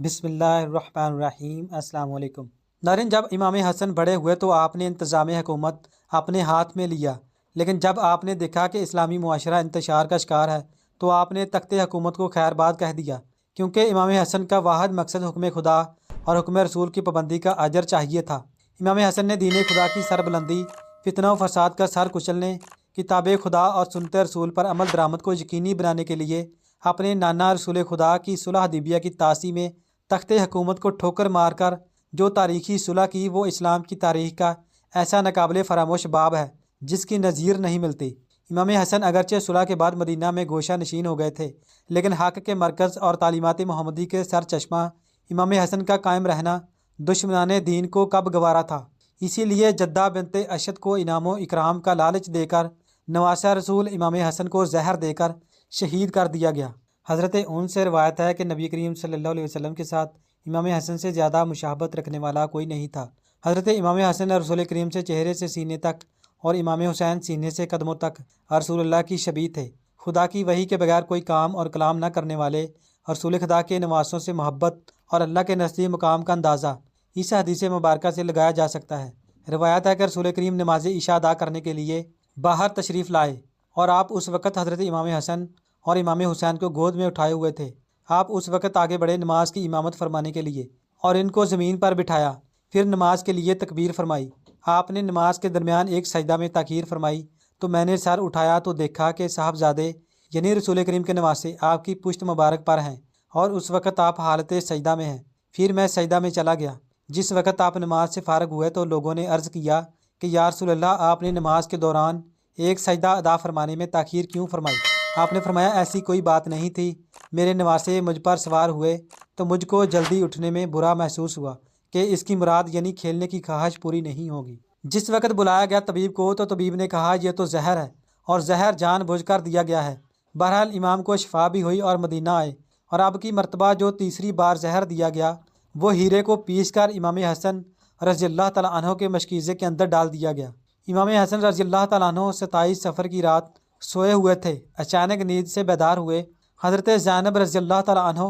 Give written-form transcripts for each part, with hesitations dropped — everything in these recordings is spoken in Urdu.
بسم اللہ الرحمن الرحیم۔ السلام علیکم ناظرین، جب امام حسن بڑے ہوئے تو آپ نے انتظام حکومت اپنے ہاتھ میں لیا، لیکن جب آپ نے دیکھا کہ اسلامی معاشرہ انتشار کا شکار ہے تو آپ نے تخت حکومت کو خیر باد کہہ دیا، کیونکہ امام حسن کا واحد مقصد حکم خدا اور حکم رسول کی پابندی کا اجر چاہیے تھا۔ امام حسن نے دین خدا کی سربلندی، فتنہ و فساد کا سر کچلنے، کتاب خدا اور سنت رسول پر عمل درآمد کو یقینی بنانے کے لیے اپنے نانا رسول خدا کی صلح حدیبیہ کی تاسی میں تخت حکومت کو ٹھوکر مار کر جو تاریخی صلح کی، وہ اسلام کی تاریخ کا ایسا ناقابل فراموش باب ہے جس کی نظیر نہیں ملتی۔ امام حسن اگرچہ صلح کے بعد مدینہ میں گوشہ نشین ہو گئے تھے، لیکن حق کے مرکز اور تعلیمات محمدی کے سر چشمہ امام حسن کا قائم رہنا دشمنان دین کو کب گوارا تھا۔ اسی لیے جدہ بنت اشد کو انعام و اکرام کا لالچ دے کر نواسہ رسول امام حسن کو زہر دے کر شہید کر دیا گیا۔ حضرت ان سے روایت ہے کہ نبی کریم صلی اللہ علیہ وسلم کے ساتھ امام حسن سے زیادہ مشابہت رکھنے والا کوئی نہیں تھا۔ حضرت امام حسن رسول کریم سے چہرے سے سینے تک اور امام حسین سینے سے قدموں تک رسول اللہ کی شبیہ تھے۔ خدا کی وحی کے بغیر کوئی کام اور کلام نہ کرنے والے رسول خدا کے نواسوں سے محبت اور اللہ کے نزدیک مقام کا اندازہ اس حدیث مبارکہ سے لگایا جا سکتا ہے۔ روایت ہے کہ رسول کریم نماز عشاء ادا کرنے کے لیے باہر تشریف لائے اور آپ اس وقت حضرت امام حسن اور امام حسین کو گود میں اٹھائے ہوئے تھے۔ آپ اس وقت آگے بڑھے نماز کی امامت فرمانے کے لیے اور ان کو زمین پر بٹھایا، پھر نماز کے لیے تکبیر فرمائی۔ آپ نے نماز کے درمیان ایک سجدہ میں تاخیر فرمائی تو میں نے سر اٹھایا تو دیکھا کہ صاحبزادے یعنی رسول کریم کے نواسے آپ کی پشت مبارک پر ہیں اور اس وقت آپ حالت سجدہ میں ہیں۔ پھر میں سجدہ میں چلا گیا۔ جس وقت آپ نماز سے فارغ ہوئے تو لوگوں نے عرض کیا کہ یا رسول اللہ، آپ نے نماز کے دوران ایک سجدہ ادا فرمانے میں تاخیر کیوں فرمائی؟ آپ نے فرمایا ایسی کوئی بات نہیں تھی۔ میرے نواسے مجھ پر سوار ہوئے تو مجھ کو جلدی اٹھنے میں برا محسوس ہوا کہ اس کی مراد یعنی کھیلنے کی خواہش پوری نہیں ہوگی۔ جس وقت بلایا گیا طبیب کو تو طبیب نے کہا یہ تو زہر ہے اور زہر جان بوجھ کر دیا گیا ہے۔ بہرحال امام کو شفا بھی ہوئی اور مدینہ آئے، اور اب کی مرتبہ جو تیسری بار زہر دیا گیا وہ ہیرے کو پیس کر امام حسن رضی اللہ تعالیٰ عنہ کے مشکیزے کے اندر ڈال دیا گیا۔ امام حسن رضی اللہ تعالیٰ عنہ 27 سفر کی رات سوئے ہوئے تھے، اچانک نیند سے بیدار ہوئے۔ حضرت زینب رضی اللہ تعالیٰ عنہ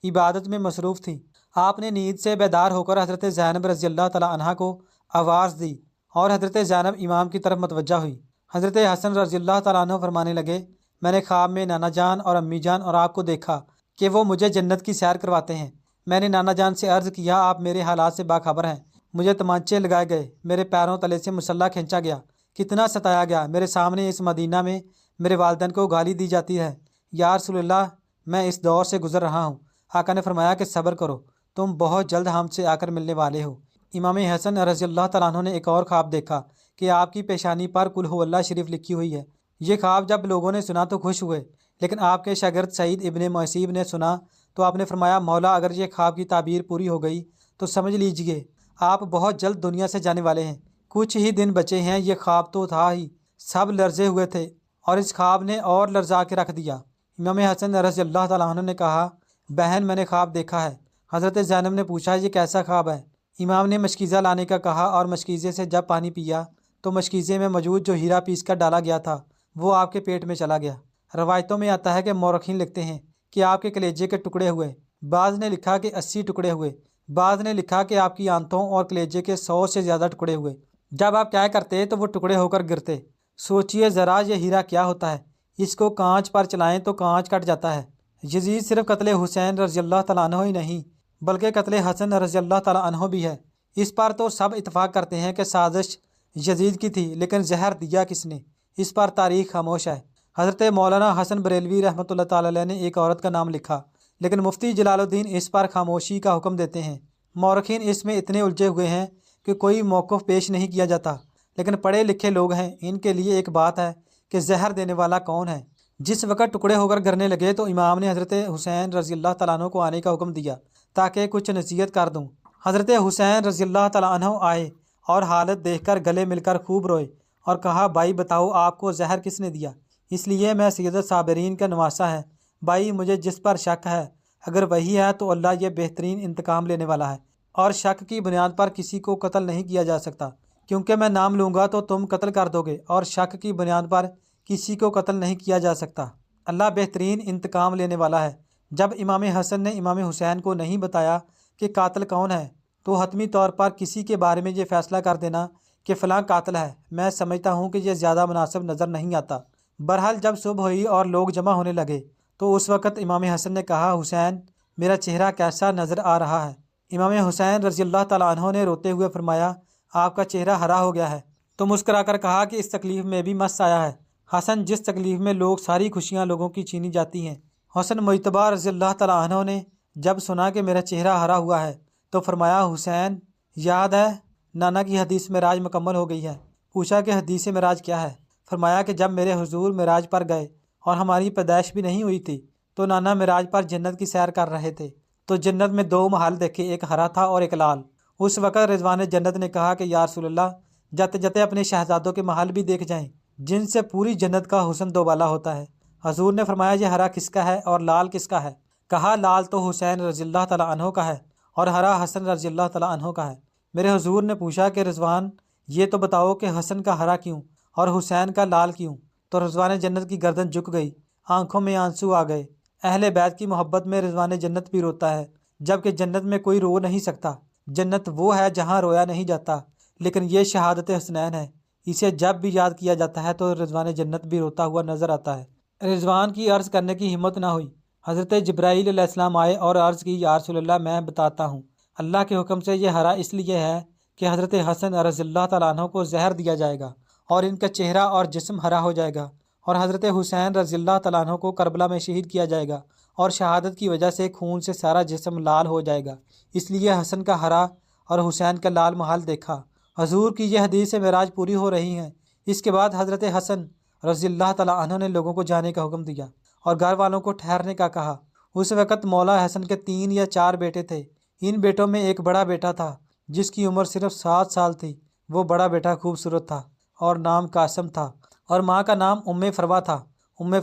عبادت میں مصروف تھیں۔ آپ نے نیند سے بیدار ہو کر حضرت زینب رضی اللہ تعالیٰ عنہ کو آواز دی اور حضرت زینب امام کی طرف متوجہ ہوئی۔ حضرت حسن رضی اللہ تعالیٰ عنہ فرمانے لگے، میں نے خواب میں نانا جان اور امی جان اور آپ کو دیکھا کہ وہ مجھے جنت کی سیر کرواتے ہیں۔ میں نے نانا جان سے عرض کیا آپ میرے حالات سے باخبر ہیں۔ مجھے تمانچے لگائے گئے، میرے پیروں تلے سے مسلح کھینچا گیا، کتنا ستایا گیا، میرے سامنے اس مدینہ میں میرے والدین کو گالی دی جاتی ہے۔ یا رسول اللہ، میں اس دور سے گزر رہا ہوں۔ آقا نے فرمایا کہ صبر کرو، تم بہت جلد ہم سے آ کر ملنے والے ہو۔ امام حسن رضی اللہ تعالیٰ عنہ نے ایک اور خواب دیکھا کہ آپ کی پیشانی پر قل ھو اللہ شریف لکھی ہوئی ہے۔ یہ خواب جب لوگوں نے سنا تو خوش ہوئے، لیکن آپ کے شاگرد سعید ابن مسیب نے سنا تو آپ نے فرمایا مولا، اگر یہ خواب کی تعبیر پوری ہو گئی تو سمجھ لیجئے آپ بہت جلد دنیا سے جانے والے ہیں۔ کچھ ہی دن بچے ہیں، یہ خواب تو تھا ہی۔ سب لرزے ہوئے تھے اور اس خواب نے اور لرزا کے رکھ دیا۔ امام حسن رضی اللہ تعالیٰ عنہ نے کہا بہن، میں نے خواب دیکھا ہے۔ حضرت زینب نے پوچھا یہ کیسا خواب ہے؟ امام نے مشکیزہ لانے کا کہا اور مشکیزے سے جب پانی پیا تو مشکیزے میں موجود جو ہیرا پیس کر ڈالا گیا تھا وہ آپ کے پیٹ میں چلا گیا۔ روایتوں میں آتا ہے کہ مورخین لکھتے ہیں کہ آپ کے کلیجے کے ٹکڑے ہوئے، بعض نے لکھا کہ 80 ٹکڑے ہوئے، بعض نے لکھا کہ آپ کی آنتوں اور کلیجے کے 100 سے زیادہ ٹکڑے ہوئے۔ جب آپ کیا کرتے تو وہ ٹکڑے ہو کر گرتے۔ سوچئے ذرا یہ ہیرا کیا ہوتا ہے، اس کو کانچ پر چلائیں تو کانچ کٹ جاتا ہے۔ یزید صرف قتل حسین رضی اللہ تعالیٰ عنہ ہی نہیں بلکہ قتل حسن رضی اللہ تعالیٰ عنہ بھی ہے۔ اس پر تو سب اتفاق کرتے ہیں کہ سازش یزید کی تھی، لیکن زہر دیا کس نے، اس پر تاریخ خاموش ہے۔ حضرت مولانا حسن بریلوی رحمۃ اللہ تعالیٰ علیہ نے ایک عورت کا نام لکھا، لیکن مفتی جلال الدین اس پر خاموشی کا حکم دیتے ہیں۔ مورخین اس میں اتنے الجھے ہوئے ہیں کہ کوئی موقف پیش نہیں کیا جاتا، لیکن پڑھے لکھے لوگ ہیں، ان کے لیے ایک بات ہے کہ زہر دینے والا کون ہے۔ جس وقت ٹکڑے ہو کر گرنے لگے تو امام نے حضرت حسین رضی اللہ تعالیٰ عنہ کو آنے کا حکم دیا تاکہ کچھ نصیحت کر دوں۔ حضرت حسین رضی اللہ تعالیٰ عنہ آئے اور حالت دیکھ کر گلے مل کر خوب روئے اور کہا بھائی بتاؤ آپ کو زہر کس نے دیا؟ اس لیے میں سید الصابرین کا نواسہ ہے۔ بھائی مجھے جس پر شک ہے اگر وہی ہے تو اللہ یہ بہترین انتقام لینے والا ہے، اور شک کی بنیاد پر کسی کو قتل نہیں کیا جا سکتا، کیونکہ میں نام لوں گا تو تم قتل کر دو گے، اور شک کی بنیاد پر کسی کو قتل نہیں کیا جا سکتا۔ اللہ بہترین انتقام لینے والا ہے۔ جب امام حسن نے امام حسین کو نہیں بتایا کہ قاتل کون ہے تو حتمی طور پر کسی کے بارے میں یہ فیصلہ کر دینا کہ فلاں قاتل ہے میں سمجھتا ہوں کہ یہ زیادہ مناسب نظر نہیں آتا۔ بہرحال جب صبح ہوئی اور لوگ جمع ہونے لگے تو اس وقت امام حسن نے کہا، حسین میرا چہرہ کیسا نظر آ رہا ہے؟ امام حسین رضی اللہ تعالیٰ عنہ نے روتے ہوئے فرمایا، آپ کا چہرہ ہرا ہو گیا ہے۔ تو مسکرا کر کہا کہ اس تکلیف میں بھی مس آیا ہے۔ حسن، جس تکلیف میں لوگ ساری خوشیاں لوگوں کی چھینی جاتی ہیں۔ حسن مجتبیٰ رضی اللہ تعالیٰ عنہ نے جب سنا کہ میرا چہرہ ہرا ہوا ہے تو فرمایا، حسین یاد ہے نانا کی حدیث معراج مکمل ہو گئی ہے؟ پوچھا کہ حدیث معراج کیا ہے؟ فرمایا کہ جب میرے حضور معراج پر گئے اور ہماری پیدائش بھی نہیں ہوئی تھی تو نانا معراج پر جنت کی سیر کر رہے تھے تو جنت میں 2 محل دیکھے، ایک ہرا تھا اور ایک لال۔ اس وقت رضوان جنت نے کہا کہ یا رسول اللہ، جاتے جاتے اپنے شہزادوں کے محل بھی دیکھ جائیں جن سے پوری جنت کا حسن دوبالا ہوتا ہے۔ حضور نے فرمایا، یہ ہرا کس کا ہے اور لال کس کا ہے؟ کہا، لال تو حسین رضی اللہ تعالیٰ عنہ کا ہے اور ہرا حسن رضی اللہ تعالیٰ عنہ کا ہے۔ میرے حضور نے پوچھا کہ رضوان، یہ تو بتاؤ کہ حسن کا ہرا کیوں اور حسین کا لال کیوں؟ تو رضوان جنت کی گردن جھک گئی، آنکھوں میں آنسو آ گئے۔ اہل بیت کی محبت میں رضوان جنت بھی روتا ہے، جبکہ جنت میں کوئی رو نہیں سکتا۔ جنت وہ ہے جہاں رویا نہیں جاتا، لیکن یہ شہادت حسنین ہے، اسے جب بھی یاد کیا جاتا ہے تو رضوان جنت بھی روتا ہوا نظر آتا ہے۔ رضوان کی عرض کرنے کی ہمت نہ ہوئی۔ حضرت جبرائیل علیہ السلام آئے اور عرض کی، یا رسول اللہ میں بتاتا ہوں، اللہ کے حکم سے یہ ہرا اس لیے ہے کہ حضرت حسن رضی اللہ تعالیٰ عنہ کو زہر دیا جائے گا اور ان کا چہرہ اور جسم ہرا ہو جائے گا، اور حضرت حسین رضی اللہ تعالیٰ عنہ کو کربلا میں شہید کیا جائے گا اور شہادت کی وجہ سے خون سے سارا جسم لال ہو جائے گا، اس لیے حسن کا ہرا اور حسین کا لال محل دیکھا۔ حضور کی یہ حدیث معراج پوری ہو رہی ہیں۔ اس کے بعد حضرت حسن رضی اللہ تعالیٰ عنہ نے لوگوں کو جانے کا حکم دیا اور گھر والوں کو ٹھہرنے کا کہا۔ اس وقت مولا حسن کے 3 یا 4 بیٹے تھے۔ ان بیٹوں میں ایک بڑا بیٹا تھا جس کی عمر صرف 7 سال تھی۔ وہ بڑا بیٹا خوبصورت تھا اور نام قاسم تھا، اور ماں کا نام فروا تھا۔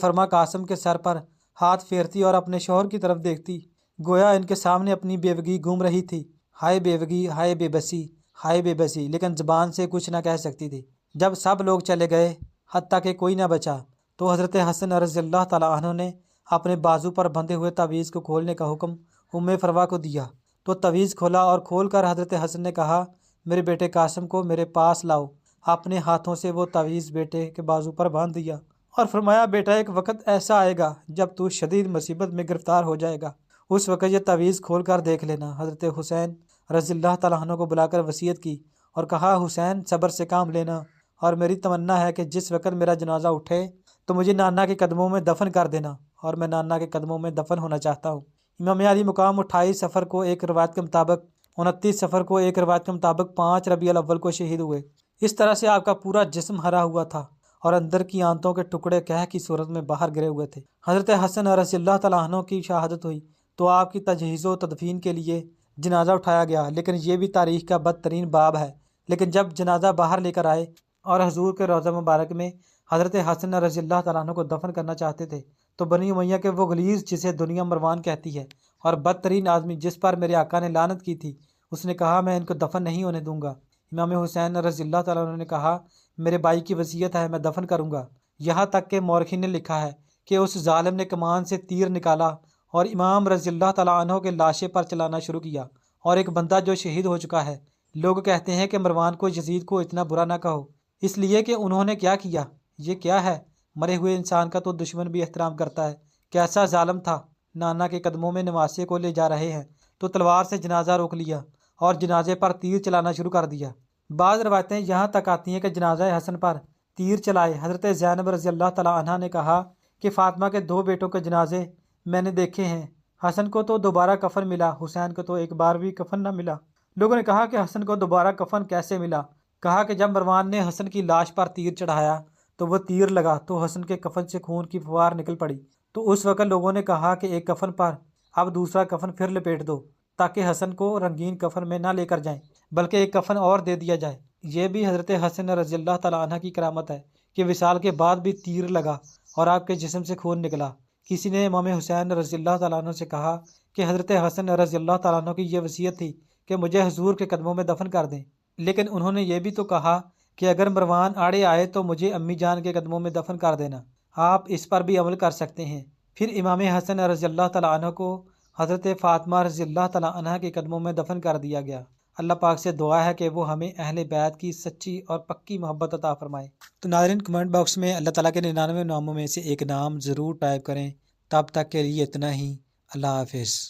فرما قاسم کے سر پر ہاتھ پھیرتی اور اپنے شوہر کی طرف دیکھتی، گویا ان کے سامنے اپنی بیوگی گھوم رہی تھی۔ ہائے بیوگی، ہائے بے بسی، ہائے بے بسی، لیکن زبان سے کچھ نہ کہہ سکتی تھی۔ جب سب لوگ چلے گئے حتیٰ کہ کوئی نہ بچا تو حضرت حسن رضی اللہ تعالیٰ عنہ نے اپنے بازو پر بندھے ہوئے تعویذ کو کھولنے کا حکم فروا کو دیا تو تعویذ کھولا اور کھول کر حضرت حسن نے کہا، میرے بیٹے قاسم کو میرے پاس لاؤ۔ اپنے ہاتھوں سے وہ تعویذ بیٹے کے بازو پر باندھ دیا اور فرمایا، بیٹا ایک وقت ایسا آئے گا جب تو شدید مصیبت میں گرفتار ہو جائے گا، اس وقت یہ تعویذ کھول کر دیکھ لینا۔ حضرت حسین رضی اللہ تعالیٰ عنہ کو بلا کر وصیت کی اور کہا، حسین صبر سے کام لینا، اور میری تمنا ہے کہ جس وقت میرا جنازہ اٹھے تو مجھے نانا کے قدموں میں دفن کر دینا، اور میں نانا کے قدموں میں دفن ہونا چاہتا ہوں۔ امام علی مقام 28 صفر کو ایک روایت کے مطابق، 29 صفر کو ایک روایت کے مطابق 5 ربیع الاول کو شہید ہوئے۔ اس طرح سے آپ کا پورا جسم ہرا ہوا تھا اور اندر کی آنتوں کے ٹکڑے کہہ کی صورت میں باہر گرے ہوئے تھے۔ حضرت حسن رضی اللہ تعالیٰ عنہ کی شہادت ہوئی تو آپ کی تجہیز و تدفین کے لیے جنازہ اٹھایا گیا، لیکن یہ بھی تاریخ کا بدترین باب ہے۔ لیکن جب جنازہ باہر لے کر آئے اور حضور کے روضہ مبارک میں حضرت حسن رضی اللہ تعالیٰ عنہ کو دفن کرنا چاہتے تھے تو بنی امیہ کے وہ غلیظ جسے دنیا مروان کہتی ہے اور بدترین آدمی جس پر میرے آقا نے لعنت کی تھی، اس نے کہا، میں ان کو دفن نہیں ہونے دوں گا۔ امام حسین رضی اللہ تعالیٰ عنہ نے کہا، میرے بھائی کی وصیت ہے، میں دفن کروں گا۔ یہاں تک کہ مورخین نے لکھا ہے کہ اس ظالم نے کمان سے تیر نکالا اور امام رضی اللہ تعالیٰ عنہ کے لاشے پر چلانا شروع کیا، اور ایک بندہ جو شہید ہو چکا ہے۔ لوگ کہتے ہیں کہ مروان کو یزید کو اتنا برا نہ کہو، اس لیے کہ انہوں نے کیا کیا؟ یہ کیا ہے؟ مرے ہوئے انسان کا تو دشمن بھی احترام کرتا ہے۔ کیسا ظالم تھا! نانا کے قدموں میں نواسے کو لے جا رہے ہیں تو تلوار سے جنازہ روک لیا اور جنازے پر تیر چلانا شروع کر دیا۔ بعض روایتیں یہاں تک آتی ہیں کہ جنازہ حسن پر تیر چلائے۔ حضرت زینب رضی اللہ تعالیٰ عنہ نے کہا کہ فاطمہ کے 2 بیٹوں کے جنازے میں نے دیکھے ہیں، حسن کو تو دوبارہ کفن ملا، حسین کو تو ایک بار بھی کفن نہ ملا۔ لوگوں نے کہا کہ حسن کو دوبارہ کفن کیسے ملا؟ کہا کہ جب مروان نے حسن کی لاش پر تیر چڑھایا تو وہ تیر لگا تو حسن کے کفن سے خون کی فوار نکل پڑی، تو اس وقت لوگوں نے کہا کہ ایک کفن پر اب دوسرا کفن پھر لپیٹ دو تاکہ حسن کو رنگین کفن میں نہ لے کر جائیں بلکہ ایک کفن اور دے دیا جائے۔ یہ بھی حضرت حسن رضی اللہ تعالیٰ عنہ کی کرامت ہے کہ وصال کے بعد بھی تیر لگا اور آپ کے جسم سے خون نکلا۔ کسی نے امام حسین رضی اللہ تعالیٰ عنہ سے کہا کہ حضرت حسن رضی اللہ تعالیٰ عنہ کی یہ وصیت تھی کہ مجھے حضور کے قدموں میں دفن کر دیں، لیکن انہوں نے یہ بھی تو کہا کہ اگر مروان آڑے آئے تو مجھے امی جان کے قدموں میں دفن کر دینا۔ آپ اس پر بھی عمل کر سکتے ہیں، پھر امام حسن رضی اللہ تعالیٰ عنہ کو حضرت فاطمہ رضی اللہ تعالیٰ عنہ کے قدموں میں دفن کر دیا گیا۔ اللہ پاک سے دعا ہے کہ وہ ہمیں اہل بیت کی سچی اور پکی محبت عطا فرمائے۔ تو ناظرین، کمنٹ باکس میں اللہ تعالیٰ کے 99 ناموں میں سے ایک نام ضرور ٹائپ کریں۔ تب تک کے لیے اتنا ہی۔ اللہ حافظ۔